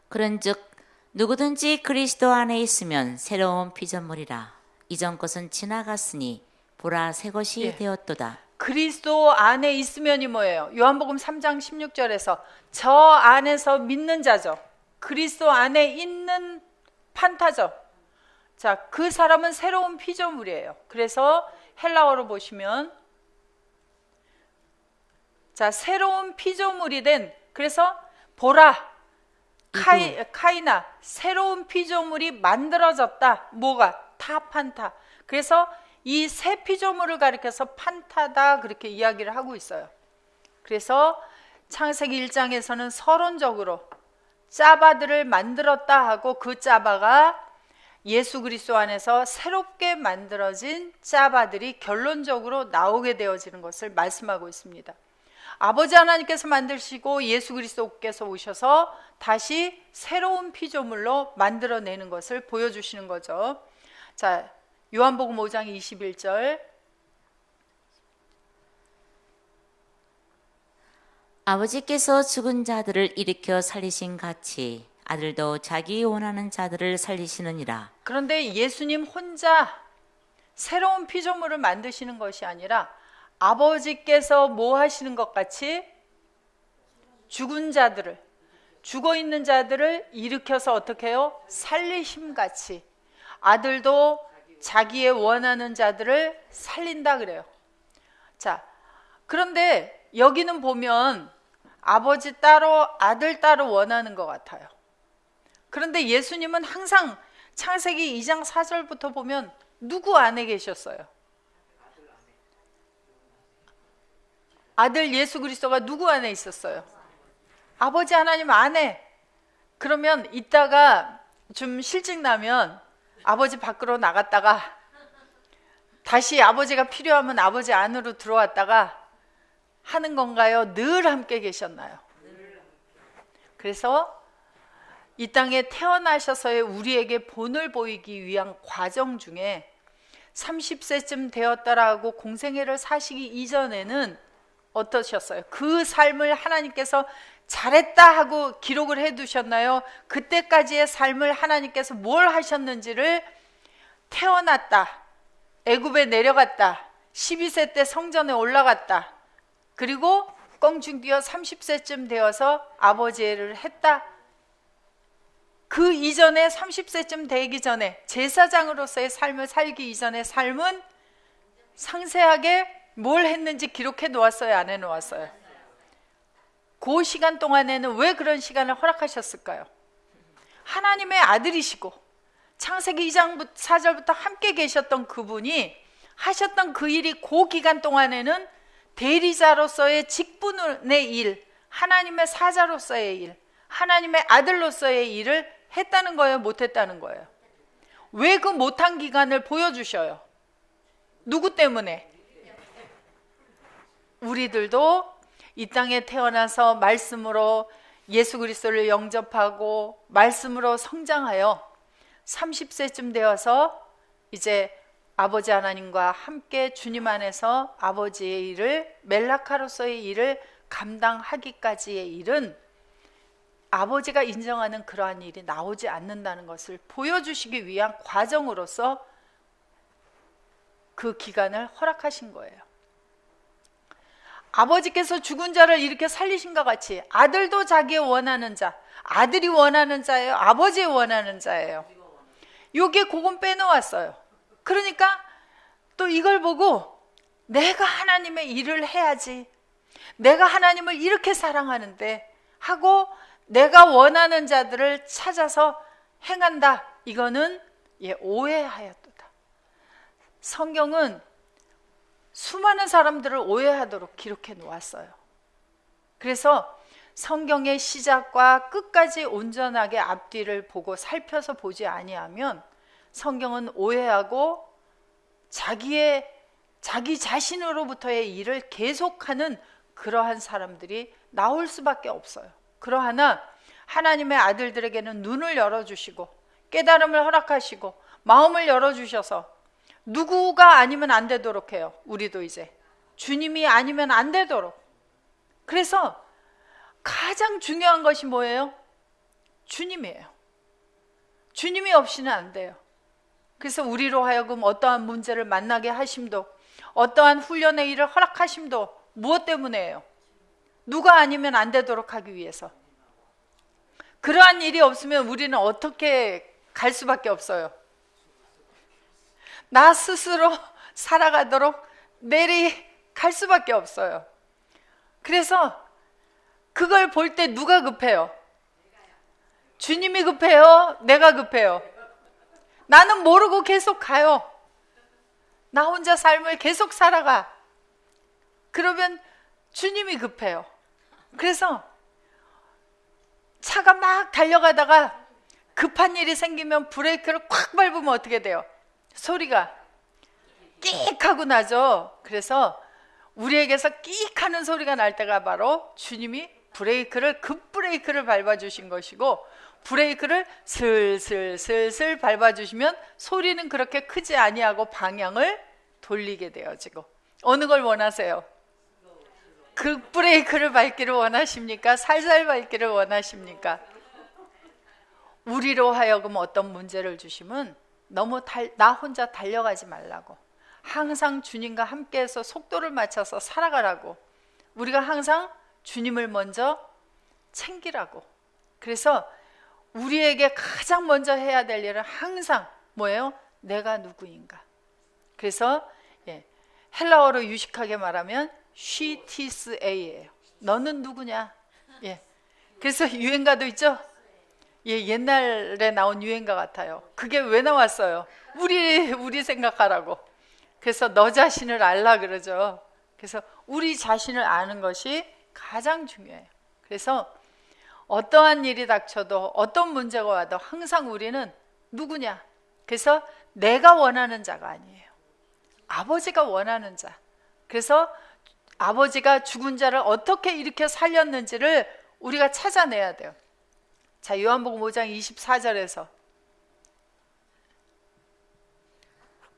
그런즉 누구든지 그리스도 안에 있으면 새로운 피조물이라. 이전 것은 지나갔으니 보라 새 것이 예. 되었도다. 그리스도 안에 있으면이 뭐예요? 요한복음 3장 16절에서 저 안에서 믿는 자죠. 그리스도 안에 있는 판타죠. 자, 그 사람은 새로운 피조물이에요. 그래서 헬라어로 보시면 자, 새로운 피조물이 된 그래서 보라 카이나 새로운 피조물이 만들어졌다. 뭐가? 타판타. 그래서 이 새 피조물을 가리켜서 판타다 그렇게 이야기를 하고 있어요. 그래서 창세기 1장에서는 서론적으로 짜바들을 만들었다 하고 그 짜바가 예수 그리스도 안에서 새롭게 만들어진 짜바들이 결론적으로 나오게 되어지는 것을 말씀하고 있습니다. 아버지 하나님께서 만드시고 예수 그리스도께서 오셔서 다시 새로운 피조물로 만들어내는 것을 보여주시는 거죠. 자, 요한복음 5장 21절. 아버지께서 죽은 자들을 일으켜 살리신 같이 아들도 자기 원하는 자들을 살리시느니라. 그런데 예수님 혼자 새로운 피조물을 만드시는 것이 아니라 아버지께서 뭐 하시는 것 같이 죽은 자들을 죽어 있는 자들을 일으켜서 어떻게 해요? 살리심 같이 아들도 자기의 원하는 자들을 살린다 그래요. 자, 그런데 여기는 보면 아버지 따로 아들 따로 원하는 것 같아요. 그런데 예수님은 항상 창세기 2장 4절부터 보면 누구 안에 계셨어요? 아들 예수 그리스도가 누구 안에 있었어요? 아버지 하나님 안에. 그러면 이따가 좀 실직 나면 아버지 밖으로 나갔다가 다시 아버지가 필요하면 아버지 안으로 들어왔다가 하는 건가요? 늘 함께 계셨나요? 그래서 이 땅에 태어나셔서의 우리에게 본을 보이기 위한 과정 중에 30세쯤 되었다라고 공생애를 사시기 이전에는 어떠셨어요? 그 삶을 하나님께서 잘했다 하고 기록을 해두셨나요? 그때까지의 삶을 하나님께서 뭘 하셨는지를 태어났다, 애굽에 내려갔다, 12세 때 성전에 올라갔다, 그리고 껑충 뛰어 30세쯤 되어서 아버지를 했다. 그 이전에 30세쯤 되기 전에 제사장으로서의 삶을 살기 이전의 삶은 상세하게 뭘 했는지 기록해 놓았어요? 안 해놓았어요? 그 시간 동안에는 왜 그런 시간을 허락하셨을까요? 하나님의 아들이시고 창세기 2장 4절부터 함께 계셨던 그분이 하셨던 그 일이 그 기간 동안에는 대리자로서의 직분의 일, 하나님의 사자로서의 일, 하나님의 아들로서의 일을 했다는 거예요? 못했다는 거예요? 왜 그 못한 기간을 보여주셔요? 누구 때문에? 우리들도 이 땅에 태어나서 말씀으로 예수 그리스도를 영접하고 말씀으로 성장하여 30세쯤 되어서 이제 아버지 하나님과 함께 주님 안에서 아버지의 일을, 멜라카로서의 일을 감당하기까지의 일은 아버지가 인정하는 그러한 일이 나오지 않는다는 것을 보여주시기 위한 과정으로서 그 기간을 허락하신 거예요. 아버지께서 죽은 자를 이렇게 살리신 것 같이 아들도 자기의 원하는 자, 아들이 원하는 자예요, 아버지의 원하는 자예요. 요게 그건 빼놓았어요. 그러니까 또 이걸 보고 내가 하나님의 일을 해야지, 내가 하나님을 이렇게 사랑하는데 하고 내가 원하는 자들을 찾아서 행한다. 이거는 오해하였도다. 성경은 수많은 사람들을 오해하도록 기록해 놓았어요. 그래서 성경의 시작과 끝까지 온전하게 앞뒤를 보고 살펴서 보지 아니하면 성경은 오해하고 자기 자신으로부터의 일을 계속하는 그러한 사람들이 나올 수밖에 없어요. 그러하나 하나님의 아들들에게는 눈을 열어주시고 깨달음을 허락하시고 마음을 열어주셔서 누구가 아니면 안 되도록 해요. 우리도 이제 주님이 아니면 안 되도록. 그래서 가장 중요한 것이 뭐예요? 주님이에요. 주님이 없이는 안 돼요. 그래서 우리로 하여금 어떠한 문제를 만나게 하심도, 어떠한 훈련의 일을 허락하심도 무엇 때문에요? 누가 아니면 안 되도록 하기 위해서. 그러한 일이 없으면 우리는 어떻게 갈 수밖에 없어요. 나 스스로 살아가도록 내리갈 수밖에 없어요. 그래서 그걸 볼 때 누가 급해요? 주님이 급해요? 내가 급해요? 나는 모르고 계속 가요. 나 혼자 삶을 계속 살아가. 그러면 주님이 급해요. 그래서 차가 막 달려가다가 급한 일이 생기면 브레이크를 콱 밟으면 어떻게 돼요? 소리가 끽 하고 나죠. 그래서 우리에게서 끽 하는 소리가 날 때가 바로 주님이 급브레이크를 밟아주신 것이고, 브레이크를 슬슬 밟아주시면 소리는 그렇게 크지 아니하고 방향을 돌리게 되어지고. 어느 걸 원하세요? 급브레이크를 밟기를 원하십니까? 살살 밟기를 원하십니까? 우리로 하여금 어떤 문제를 주시면 너무 나 혼자 달려가지 말라고, 항상 주님과 함께해서 속도를 맞춰서 살아가라고, 우리가 항상 주님을 먼저 챙기라고. 그래서 우리에게 가장 먼저 해야 될 일은 항상 뭐예요? 내가 누구인가. 그래서 헬라어로 유식하게 말하면 she tis a예요. 너는 누구냐. 그래서 유행가도 있죠. 옛날에 나온 유행가 같아요. 그게 왜 나왔어요? 우리 생각하라고. 그래서 너 자신을 알라 그러죠. 그래서 우리 자신을 아는 것이 가장 중요해요. 그래서 어떠한 일이 닥쳐도 어떤 문제가 와도 항상 우리는 누구냐? 그래서 내가 원하는 자가 아니에요. 아버지가 원하는 자. 그래서 아버지가 죽은 자를 어떻게 일으켜 살렸는지를 우리가 찾아내야 돼요. 자, 요한복음 5장 24절에서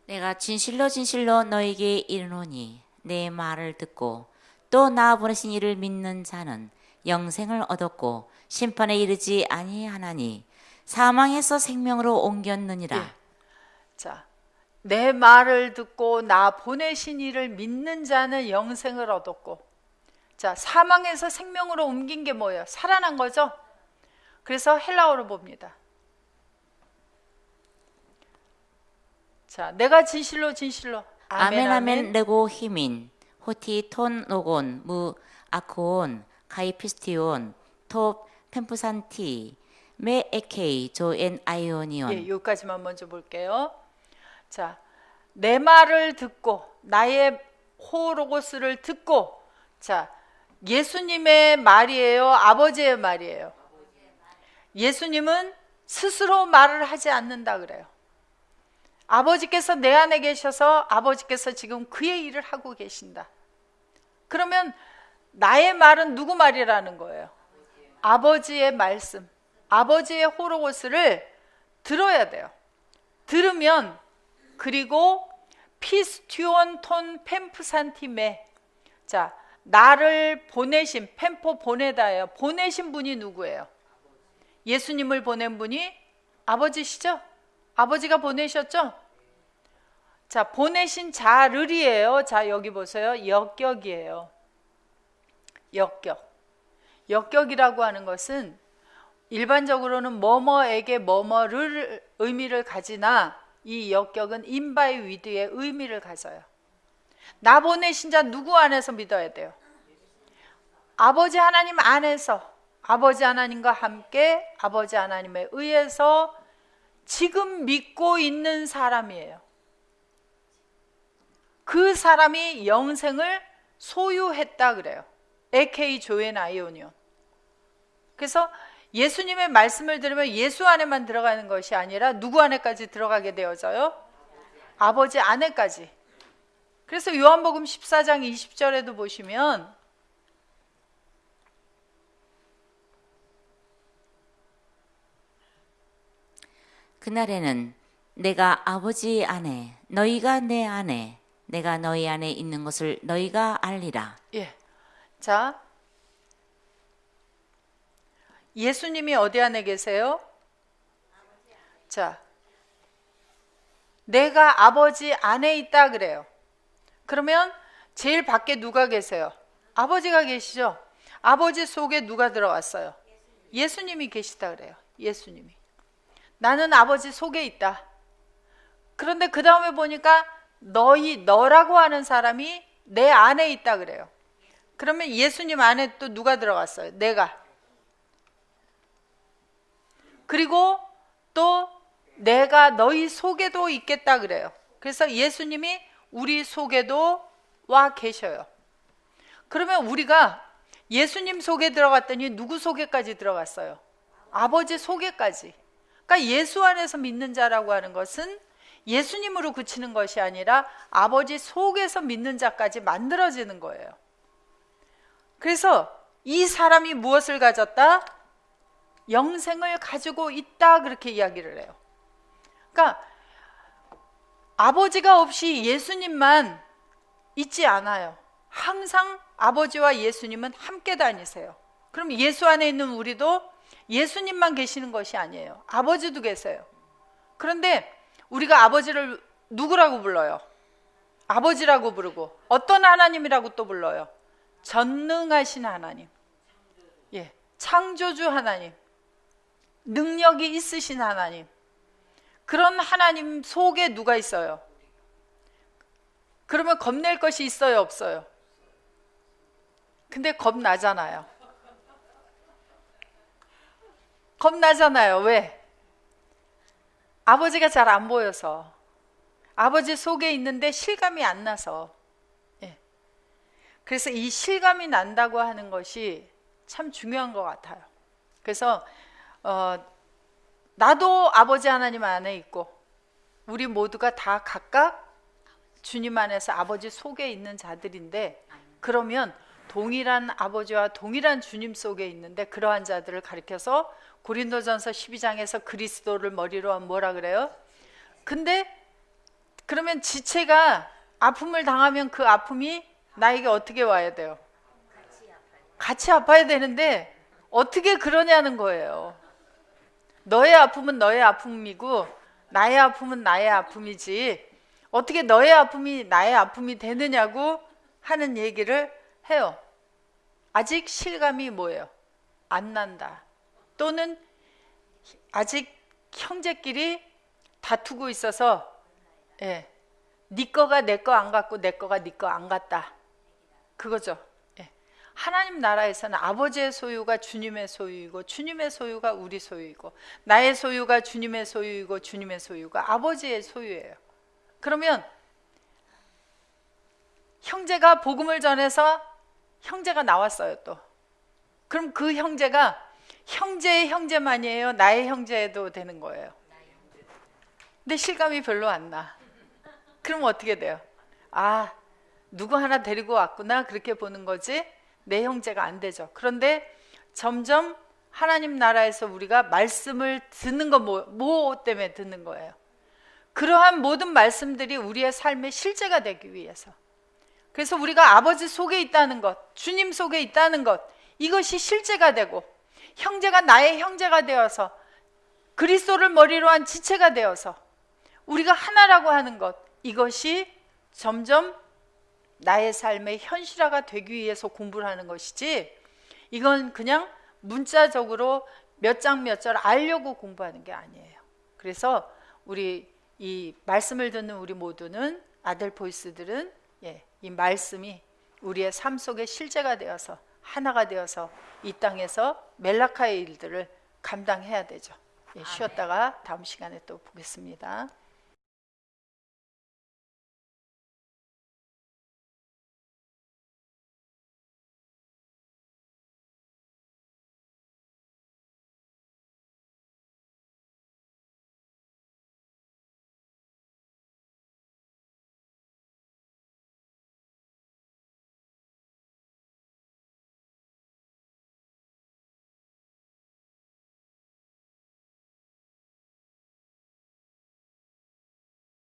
내가 진실로 너에게 이르노니 내 말을 듣고 또 나 보내신 이를 믿는 자는 영생을 얻었고 심판에 이르지 아니하나니 사망에서 생명으로 옮겼느니라. 자, 내 말을 듣고 나 보내신 이를 믿는 자는 영생을 얻었고, 자, 사망에서 생명으로 옮긴 게 뭐예요? 살아난 거죠? 그래서 헬라어로 봅니다. 자, 내가 진실로 아멘 레고 히민 호티 톤 노곤 무 아코온 가이피스티온 톱 펜푸산티 메 에케이 조엔 아이오니온. 여기까지만 먼저 볼게요. 자, 내 말을 듣고 나의 호로고스를 듣고, 자, 예수님의 말이에요, 아버지의 말이에요? 예수님은 스스로 말을 하지 않는다 그래요. 아버지께서 내 안에 계셔서 아버지께서 지금 그의 일을 하고 계신다. 그러면 나의 말은 누구 말이라는 거예요? 아버지의 말씀, 아버지의 호로고스를 들어야 돼요. 들으면, 그리고 피스튜온 톤 펜프산티메, 자, 나를 보내신, 펜포 보내다예요. 보내신 분이 누구예요? 예수님을 보낸 분이 아버지시죠? 아버지가 보내셨죠? 자, 보내신 자를이에요. 자, 여기 보세요. 역격이에요. 역격. 역격이라고 하는 것은 일반적으로는 뭐뭐에게 뭐뭐를 의미를 가지나, 이 역격은 인바이 위드의 의미를 가져요. 나 보내신 자 누구 안에서 믿어야 돼요? 아버지 하나님 안에서, 아버지 하나님과 함께 아버지 하나님에 의해서 지금 믿고 있는 사람이에요. 그 사람이 영생을 소유했다 그래요. 에케이 조엔 아이오니온. 그래서 예수님의 말씀을 들으면 예수 안에만 들어가는 것이 아니라 누구 안에까지 들어가게 되어져요? 아버지 안에까지. 그래서 요한복음 14장 20절에도 보시면 그날에는 내가 아버지 안에, 너희가 내 안에, 내가 너희 안에 있는 것을 너희가 알리라. 예. 자, 예수님이 어디 안에 계세요? 자, 내가 아버지 안에 있다 그래요. 그러면 제일 밖에 누가 계세요? 아버지가 계시죠? 아버지 속에 누가 들어왔어요? 예수님이 계시다 그래요. 예수님이. 나는 아버지 속에 있다. 그런데 그 다음에 보니까 너라고 하는 사람이 내 안에 있다 그래요. 그러면 예수님 안에 또 누가 들어갔어요? 내가. 그리고 또 내가 너희 속에도 있겠다 그래요. 그래서 예수님이 우리 속에도 와 계셔요. 그러면 우리가 예수님 속에 들어갔더니 누구 속에까지 들어갔어요? 아버지 속에까지. 그러니까 예수 안에서 믿는 자라고 하는 것은 예수님으로 그치는 것이 아니라 아버지 속에서 믿는 자까지 만들어지는 거예요. 그래서 이 사람이 무엇을 가졌다? 영생을 가지고 있다, 그렇게 이야기를 해요. 그러니까 아버지가 없이 예수님만 있지 않아요. 항상 아버지와 예수님은 함께 다니세요. 그럼 예수 안에 있는 우리도 예수님만 계시는 것이 아니에요. 아버지도 계세요. 그런데 우리가 아버지를 누구라고 불러요? 아버지라고 부르고 어떤 하나님이라고 또 불러요? 전능하신 하나님, 예, 창조주 하나님, 능력이 있으신 하나님. 그런 하나님 속에 누가 있어요? 그러면 겁낼 것이 있어요, 없어요? 근데 겁나잖아요. 겁나잖아요. 왜? 아버지가 잘 안 보여서, 아버지 속에 있는데 실감이 안 나서. 예. 그래서 이 실감이 난다고 하는 것이 참 중요한 것 같아요. 그래서 나도 아버지 하나님 안에 있고 우리 모두가 다 각각 주님 안에서 아버지 속에 있는 자들인데, 그러면 동일한 아버지와 동일한 주님 속에 있는데 그러한 자들을 가리켜서 고린도전서 12장에서 그리스도를 머리로 한 뭐라 그래요? 근데 그러면 지체가 아픔을 당하면 그 아픔이 나에게 어떻게 와야 돼요? 같이 아파야 되는데 어떻게 그러냐는 거예요. 너의 아픔은 너의 아픔이고 나의 아픔은 나의 아픔이지 어떻게 너의 아픔이 나의 아픔이 되느냐고 하는 얘기를 해요. 아직 실감이 뭐예요? 안 난다. 또는 아직 형제끼리 다투고 있어서, 예, 네 거가 내 거 안 같고 내 거가 네 거 안 같다, 그거죠. 예. 하나님 나라에서는 아버지의 소유가 주님의 소유이고 주님의 소유가 우리 소유이고 나의 소유가 주님의 소유이고 주님의 소유가 아버지의 소유예요. 그러면 형제가 복음을 전해서 형제가 나왔어요 또. 그럼 그 형제가 형제의 형제만이에요? 나의 형제도 되는 거예요? 근데 실감이 별로 안 나. 그럼 어떻게 돼요? 아, 누구 하나 데리고 왔구나 그렇게 보는 거지 내 형제가 안 되죠. 그런데 점점 하나님 나라에서 우리가 말씀을 듣는 거 뭐 때문에 듣는 거예요? 그러한 모든 말씀들이 우리의 삶의 실제가 되기 위해서. 그래서 우리가 아버지 속에 있다는 것, 주님 속에 있다는 것, 이것이 실제가 되고 형제가 나의 형제가 되어서 그리스도를 머리로 한 지체가 되어서 우리가 하나라고 하는 것, 이것이 점점 나의 삶의 현실화가 되기 위해서 공부를 하는 것이지, 이건 그냥 문자적으로 몇 장 몇 절 알려고 공부하는 게 아니에요. 그래서 우리 이 말씀을 듣는 우리 모두는, 아들 보이스들은 이 말씀이 우리의 삶 속에 실제가 되어서 하나가 되어서 이 땅에서 멜라카의 일들을 감당해야 되죠. 쉬었다가 다음 시간에 또 보겠습니다.